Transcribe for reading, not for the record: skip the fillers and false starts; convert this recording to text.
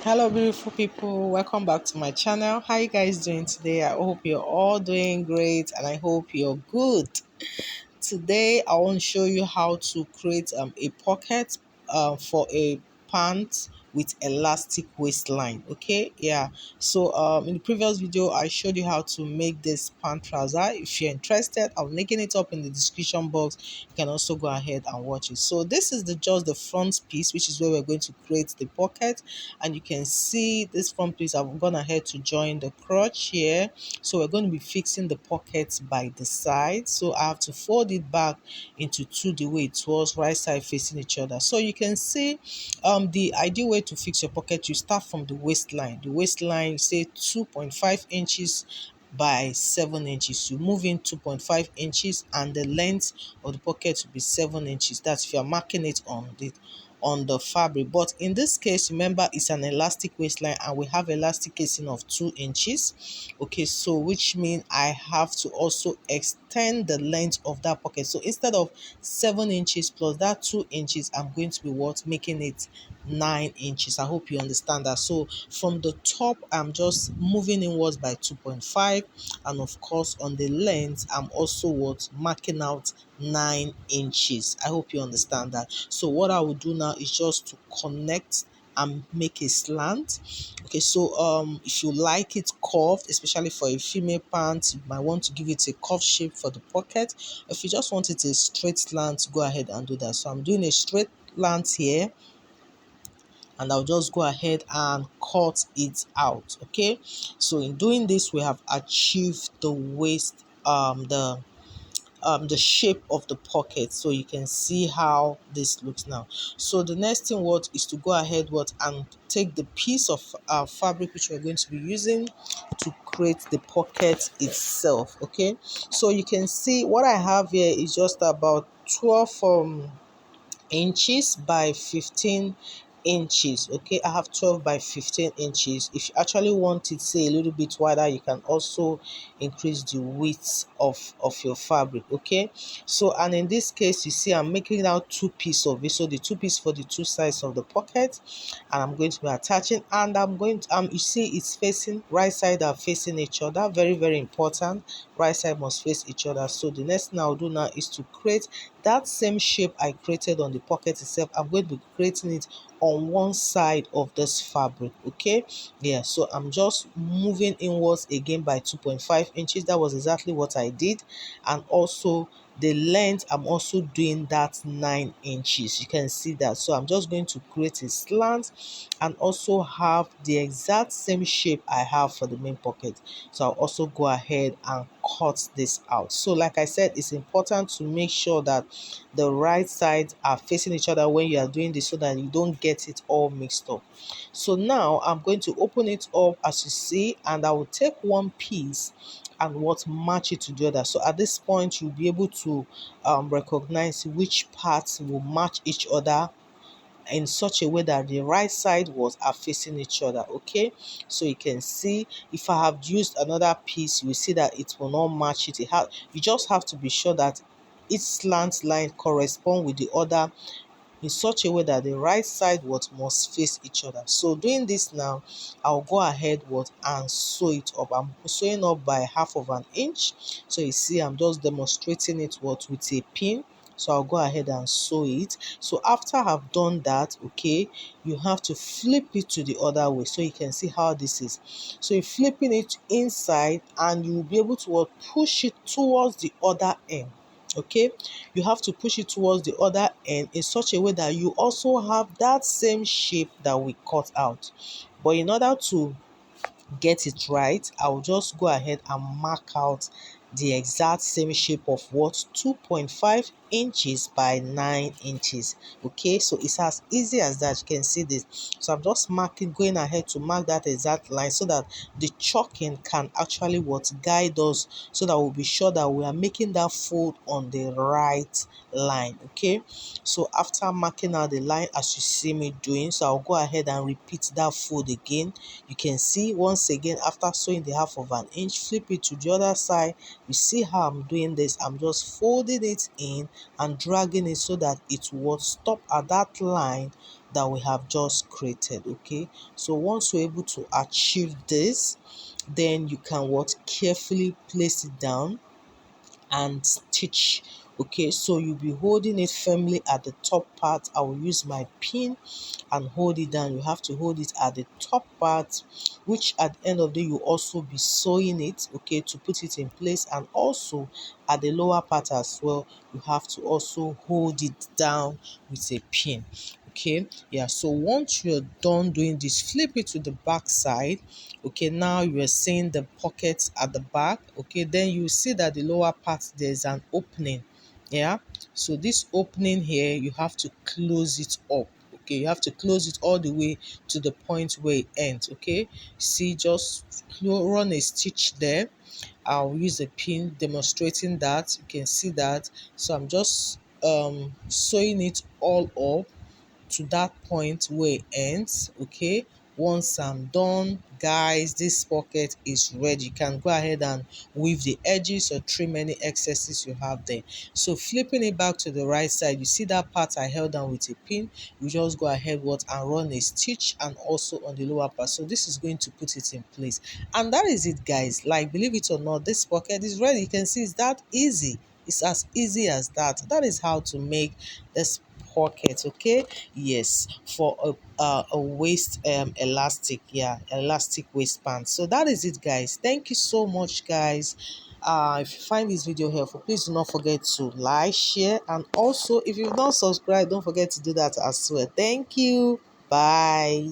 Hello beautiful people, welcome back to my channel. How you guys doing today? I hope you're all doing great and I hope you're good. Today I want to show you how to create a pocket for a pant with elastic waistline. Okay, yeah. So in the previous video I showed you how to make this pant trouser. If you're interested, I'm linking it up in the description box. You can also go ahead and watch it. So this is just the front piece, which is where we're going to create the pocket. And you can see this front piece, I've gone ahead to join the crotch here. So we're going to be fixing the pockets by the side. So I have to fold it back into two the way it was, right side facing each other. So you can see the ideal way to fix your pocket, you start from the waistline. The waistline, say 2.5 inches by 7 inches. You move in 2.5 inches and the length of the pocket will be 7 inches. That's if you're marking it on the fabric. But in this case, remember it's an elastic waistline and we have elastic casing of 2 inches. Okay, so which means I have to also extend the length of that pocket. So instead of 7 inches plus that 2 inches, I'm going to be making it 9 inches. I hope you understand that. So from the top, I'm just moving inwards by 2.5, and of course on the length I'm also marking out 9 inches. I hope you understand that. So what I will do now is just to connect and make a slant. Okay, so if you like it curved, especially for a female pant, you might want to give it a curve shape for the pocket. If you just want it a straight slant, go ahead and do that. So I'm doing a straight slant here, and I'll just go ahead and cut it out. Okay, so in doing this we have achieved the waist, the shape of the pocket. So you can see how this looks now. So the next thing is to go ahead and take the piece of fabric which we're going to be using to create the pocket itself. Okay, so you can see what I have here is just about 12 inches by 15 inches. Okay, I have 12 by 15 inches. If you actually want it, say, a little bit wider, you can also increase the width of your fabric. Okay, so and in this case you see I'm making out two pieces of it. So the two pieces for the two sides of the pocket, and I'm going to be attaching, and I'm going to you see it's facing right side are facing each other. Very, very important. Right side must face each other. So the next thing I'll do now is to create that same shape I created on the pocket itself. I'm going to be creating it on one side of this fabric. Okay, yeah, so I'm just moving inwards again by 2.5 inches. That was exactly what I did. And also the length, I'm also doing that 9 inches. You can see that. So I'm just going to create a slant and also have the exact same shape I have for the main pocket. So I'll also go ahead and cut this out. So like I said, it's important to make sure that the right sides are facing each other when you are doing this, so that you don't get it all mixed up. So now I'm going to open it up as you see, and I will take one piece and match it to the other. So at this point you'll be able to recognize which parts will match each other in such a way that the right side are facing each other. Okay, so you can see if I have used another piece, you will see that it will not match it. You just have to be sure that each slant line correspond with the other in such a way that the right side must face each other. So doing this now, I'll go ahead and sew it up. I'm sewing up by half of an inch. So you see I'm just demonstrating it with a pin. So I'll go ahead and sew it. So after I've done that, okay, you have to flip it to the other way so you can see how this is. So you're flipping it inside and you'll be able to push it towards the other end. Okay, you have to push it towards the other end in such a way that you also have that same shape that we cut out. But in order to get it right, I'll just go ahead and mark out the exact same shape of 2.5 inches by 9 inches. Okay, so it's as easy as that. You can see this. So I'm just going ahead to mark that exact line so that the chalking can actually guide us, so that we'll be sure that we are making that fold on the right line. Okay, so after marking out the line as you see me doing, so I'll go ahead and repeat that fold again. You can see once again, after sewing the half of an inch, flip it to the other side. You see how I'm doing this. I'm just folding it in and dragging it so that it will stop at that line that we have just created. Okay, so once you're able to achieve this, then you can what carefully place it down and stitch. Okay, so you'll be holding it firmly at the top part. I will use my pin and hold it down. You have to hold it at the top part, which at the end of the day you also be sewing it, okay, to put it in place. And also at the lower part as well, you have to also hold it down with a pin. Okay, yeah, so once you're done doing this, flip it to the back side. Okay, now you're seeing the pockets at the back. Okay, then you see that the lower part there's an opening. Yeah, so this opening here, you have to close it up. Okay, you have to close it all the way to the point where it ends. Okay, see, just run a stitch there. I'll use a pin demonstrating that. You can see that. So I'm just sewing it all up to that point where it ends. Okay, once I'm done, guys, this pocket is ready. You can go ahead and weave the edges or trim any excesses you have there. So flipping it back to the right side, you see that part I held down with a pin. You just go ahead and run a stitch, and also on the lower part. So this is going to put it in place, and that is it, guys. Like, believe it or not, this pocket is ready. You can see it's that easy. It's as easy as that. That is how to make this pocket. Okay, yes, for a waist elastic, yeah, elastic waistband. So that is it, guys. Thank you so much, guys. If you find this video helpful, please do not forget to like, share, and also if you've not subscribed, don't forget to do that as well. Thank you. Bye.